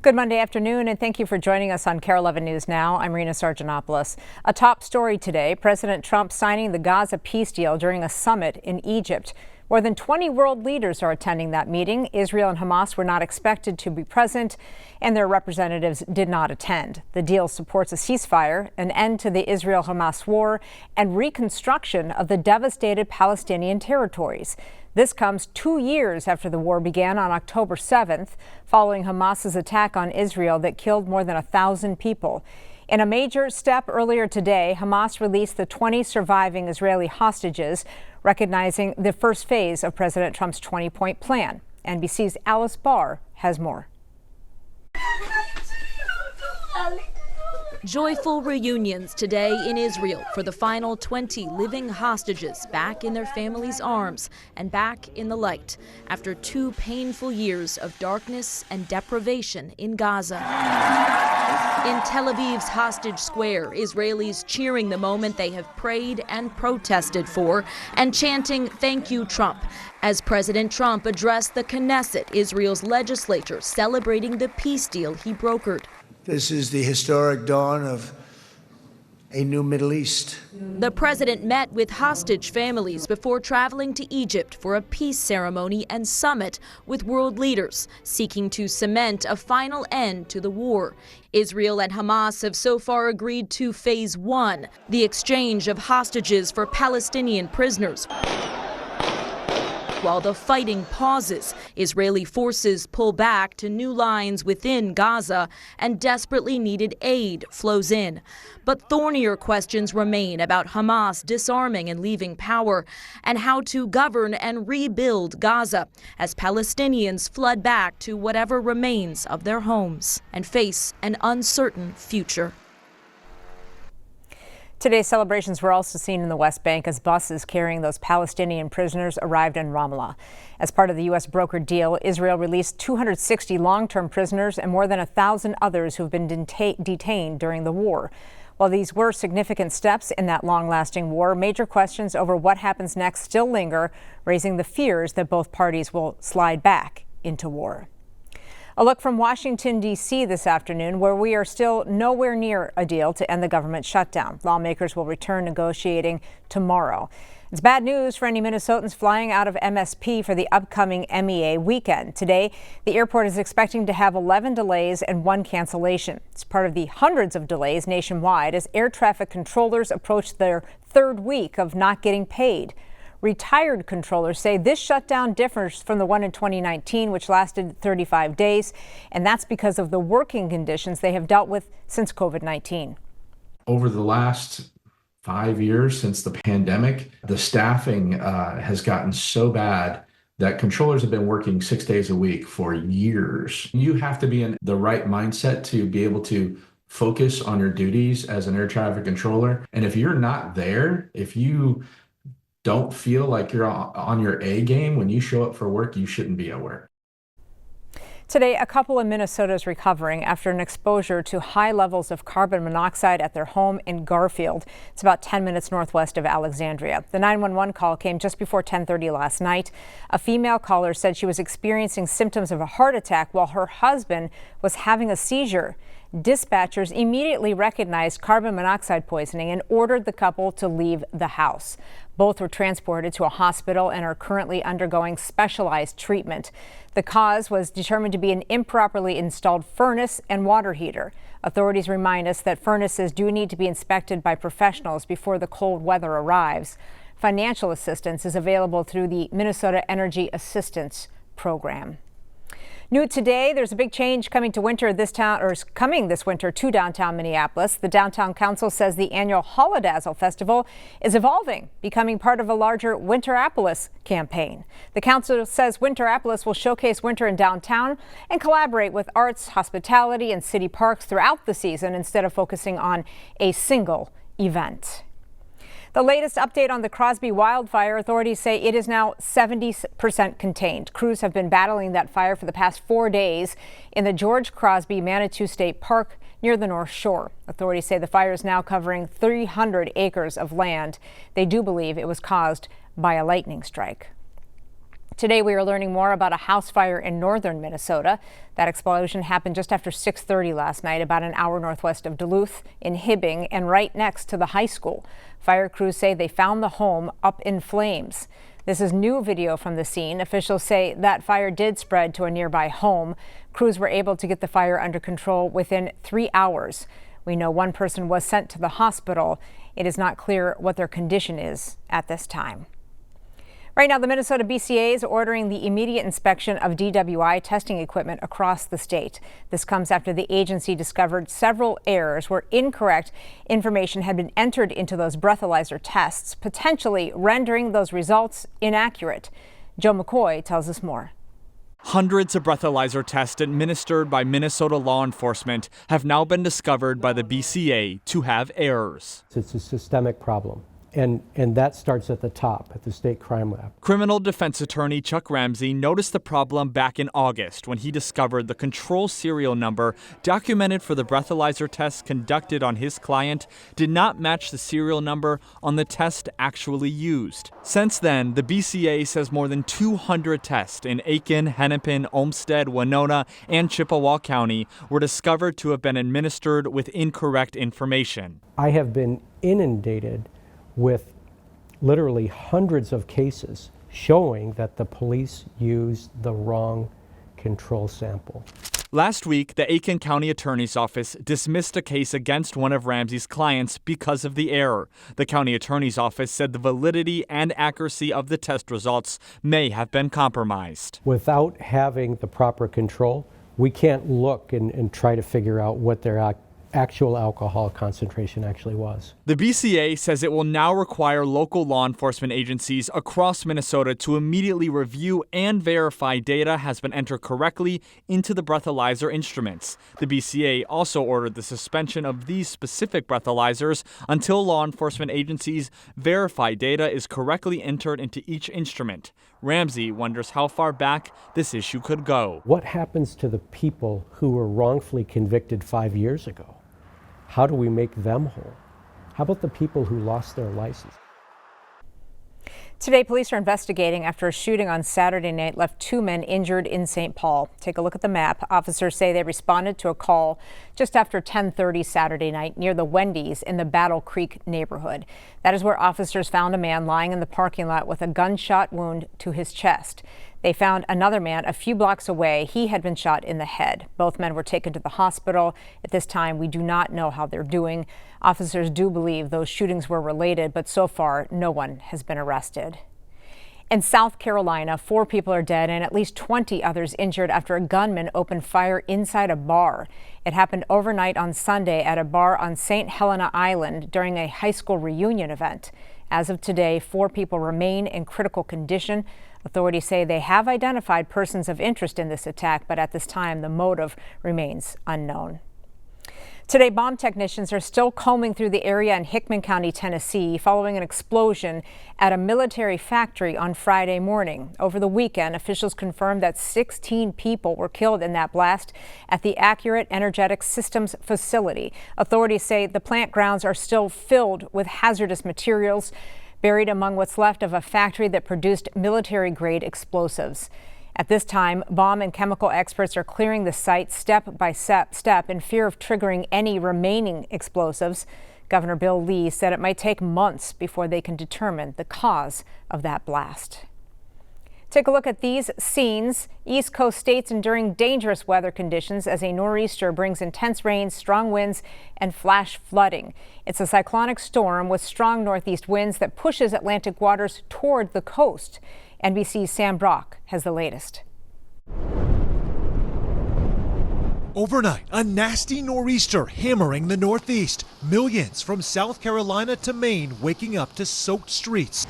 Good Monday afternoon, and thank you for joining us on KARE 11 News Now. I'm Rena Sargentopoulos. A top story today, President Trump signing the Gaza peace deal during a summit in Egypt. More than 20 world leaders are attending that meeting. Israel and Hamas were not expected to be present, and their representatives did not attend. The deal supports a ceasefire, an end to the Israel-Hamas war, and reconstruction of the devastated Palestinian territories. This comes 2 years after the war began on October 7th, following Hamas's attack on Israel that killed more than 1,000 people. In a major step earlier today, Hamas released the 20 surviving Israeli hostages, recognizing the first phase of President Trump's 20-point plan. NBC's Alice Barr has more. Joyful reunions today in Israel for the final 20 living hostages back in their families' arms and back in the light after 2 painful years of darkness and deprivation in Gaza. In Tel Aviv's Hostage Square, Israelis cheering the moment they have prayed and protested for and chanting "Thank you, Trump," as President Trump addressed the Knesset, Israel's legislature, celebrating the peace deal he brokered. This is the historic dawn of a new Middle East. The president met with hostage families before traveling to Egypt for a peace ceremony and summit with world leaders, seeking to cement a final end to the war. Israel and Hamas have so far agreed to phase 1, the exchange of hostages for Palestinian prisoners. While the fighting pauses, Israeli forces pull back to new lines within Gaza, and desperately needed aid flows in. But thornier questions remain about Hamas disarming and leaving power, and how to govern and rebuild Gaza as Palestinians flood back to whatever remains of their homes and face an uncertain future. Today's celebrations were also seen in the West Bank as buses carrying those Palestinian prisoners arrived in Ramallah. As part of the U.S. brokered deal, Israel released 260 long-term prisoners and more than 1,000 others who have been detained during the war. While these were significant steps in that long-lasting war, major questions over what happens next still linger, raising the fears that both parties will slide back into war. A look from Washington, D.C. this afternoon, where we are still nowhere near a deal to end the government shutdown. Lawmakers will return negotiating tomorrow. It's bad news for any Minnesotans flying out of MSP for the upcoming MEA weekend. Today, the airport is expecting to have 11 delays and 1 cancellation. It's part of the hundreds of delays nationwide as air traffic controllers approach their 3rd week of not getting paid. Retired controllers say this shutdown differs from the one in 2019, which lasted 35 days, and that's because of the working conditions they have dealt with since COVID-19. Over the last 5 years since the pandemic, the staffing has gotten so bad that controllers have been working 6 days a week for years. You have to be in the right mindset to be able to focus on your duties as an air traffic controller. And if you're not there, if you don't feel like you're on your A game when you show up for work, you shouldn't be at work. Today, a couple in Minnesota is recovering after an exposure to high levels of carbon monoxide at their home in Garfield. It's about 10 minutes northwest of Alexandria. The 911 call came just before 10:30 last night. A female caller said she was experiencing symptoms of a heart attack while her husband was having a seizure. Dispatchers immediately recognized carbon monoxide poisoning and ordered the couple to leave the house. Both were transported to a hospital and are currently undergoing specialized treatment. The cause was determined to be an improperly installed furnace and water heater. Authorities remind us that furnaces do need to be inspected by professionals before the cold weather arrives. Financial assistance is available through the Minnesota Energy Assistance Program. New today, there's a big change coming to winter coming this winter to downtown Minneapolis. The Downtown Council says the annual Holidazzle Festival is evolving, becoming part of a larger Winterapolis campaign. The council says Winterapolis will showcase winter in downtown and collaborate with arts, hospitality, and city parks throughout the season instead of focusing on a single event. The latest update on the Crosby wildfire, authorities say it is now 70% contained. Crews have been battling that fire for the past 4 days in the George Crosby Manitou State Park near the North Shore. Authorities say the fire is now covering 300 acres of land. They do believe it was caused by a lightning strike. Today, we are learning more about a house fire in northern Minnesota. That explosion happened just after 6:30 last night, about an hour northwest of Duluth, in Hibbing, and right next to the high school. Fire crews say they found the home up in flames. This is new video from the scene. Officials say that fire did spread to a nearby home. Crews were able to get the fire under control within 3 hours. We know one person was sent to the hospital. It is not clear what their condition is at this time. Right now, the Minnesota BCA is ordering the immediate inspection of DWI testing equipment across the state. This comes after the agency discovered several errors where incorrect information had been entered into those breathalyzer tests, potentially rendering those results inaccurate. Joe McCoy tells us more. Hundreds of breathalyzer tests administered by Minnesota law enforcement have now been discovered by the BCA to have errors. It's a systemic problem. And that starts at the top, at the state crime lab. Criminal defense attorney Chuck Ramsey noticed the problem back in August when he discovered the control serial number documented for the breathalyzer tests conducted on his client did not match the serial number on the test actually used. Since then, the BCA says more than 200 tests in Aiken, Hennepin, Olmsted, Winona, and Chippewa County were discovered to have been administered with incorrect information. I have been inundated with literally hundreds of cases showing that the police used the wrong control sample. Last week, the Aiken County Attorney's Office dismissed a case against one of Ramsey's clients because of the error. The County Attorney's Office said the validity and accuracy of the test results may have been compromised. Without having the proper control, we can't look and try to figure out what their actual alcohol concentration actually was. The BCA says it will now require local law enforcement agencies across Minnesota to immediately review and verify data has been entered correctly into the breathalyzer instruments. The BCA also ordered the suspension of these specific breathalyzers until law enforcement agencies verify data is correctly entered into each instrument. Ramsey wonders how far back this issue could go. What happens to the people who were wrongfully convicted 5 years ago? How do we make them whole? How about the people who lost their license? Today, police are investigating after a shooting on Saturday night left 2 men injured in St. Paul. Take a look at the map. Officers say they responded to a call just after 10:30 Saturday night near the Wendy's in the Battle Creek neighborhood. That is where officers found a man lying in the parking lot with a gunshot wound to his chest. They found another man a few blocks away. He had been shot in the head. Both men were taken to the hospital. At this time, we do not know how they're doing. Officers do believe those shootings were related, but so far, no one has been arrested. In South Carolina, 4 people are dead and at least 20 others injured after a gunman opened fire inside a bar. It happened overnight on Sunday at a bar on St. Helena Island during a high school reunion event. As of today, 4 people remain in critical condition. Authorities say they have identified persons of interest in this attack, but at this time, the motive remains unknown. Today, bomb technicians are still combing through the area in Hickman County, Tennessee, following an explosion at a military factory on Friday morning. Over the weekend, officials confirmed that 16 people were killed in that blast at the Accurate Energetic Systems facility. Authorities say the plant grounds are still filled with hazardous materials, buried among what's left of a factory that produced military-grade explosives. At this time, bomb and chemical experts are clearing the site step by step in fear of triggering any remaining explosives. Governor Bill Lee said it might take months before they can determine the cause of that blast. Take a look at these scenes. East Coast states enduring dangerous weather conditions as a nor'easter brings intense rains, strong winds, and flash flooding. It's a cyclonic storm with strong northeast winds that pushes Atlantic waters toward the coast. NBC's Sam Brock has the latest. Overnight, a nasty nor'easter hammering the Northeast. Millions from South Carolina to Maine waking up to soaked streets,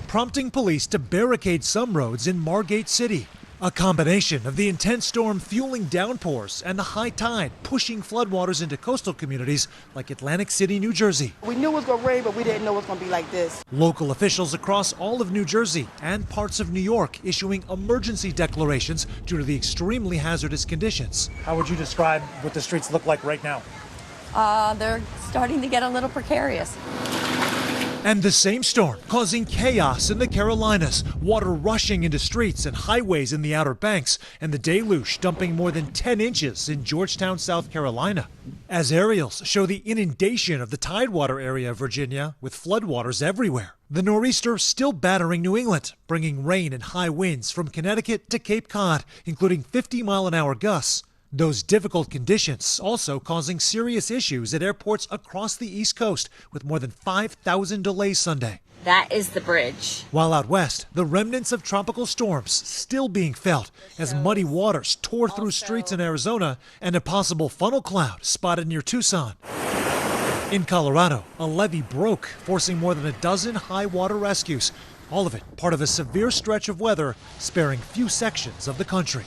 prompting police to barricade some roads in Margate City. A combination of the intense storm fueling downpours and the high tide pushing floodwaters into coastal communities like Atlantic City, New Jersey. We knew it was going to rain, but we didn't know it was going to be like this. Local officials across all of New Jersey and parts of New York issuing emergency declarations due to the extremely hazardous conditions. How would you describe what the streets look like right now? They're starting to get a little precarious. And the same storm causing chaos in the Carolinas, water rushing into streets and highways in the Outer Banks, and the deluge dumping more than 10 inches in Georgetown, South Carolina. As aerials show the inundation of the Tidewater area of Virginia with floodwaters everywhere. The nor'easter still battering New England, bringing rain and high winds from Connecticut to Cape Cod, including 50-mile-an-hour gusts. Those difficult conditions also causing serious issues at airports across the East Coast, with more than 5,000 delays Sunday. That is the bridge. While out west, the remnants of tropical storms still being felt as muddy waters tore through streets in Arizona and a possible funnel cloud spotted near Tucson. In Colorado, a levee broke, forcing more than a dozen high water rescues, all of it part of a severe stretch of weather sparing few sections of the country.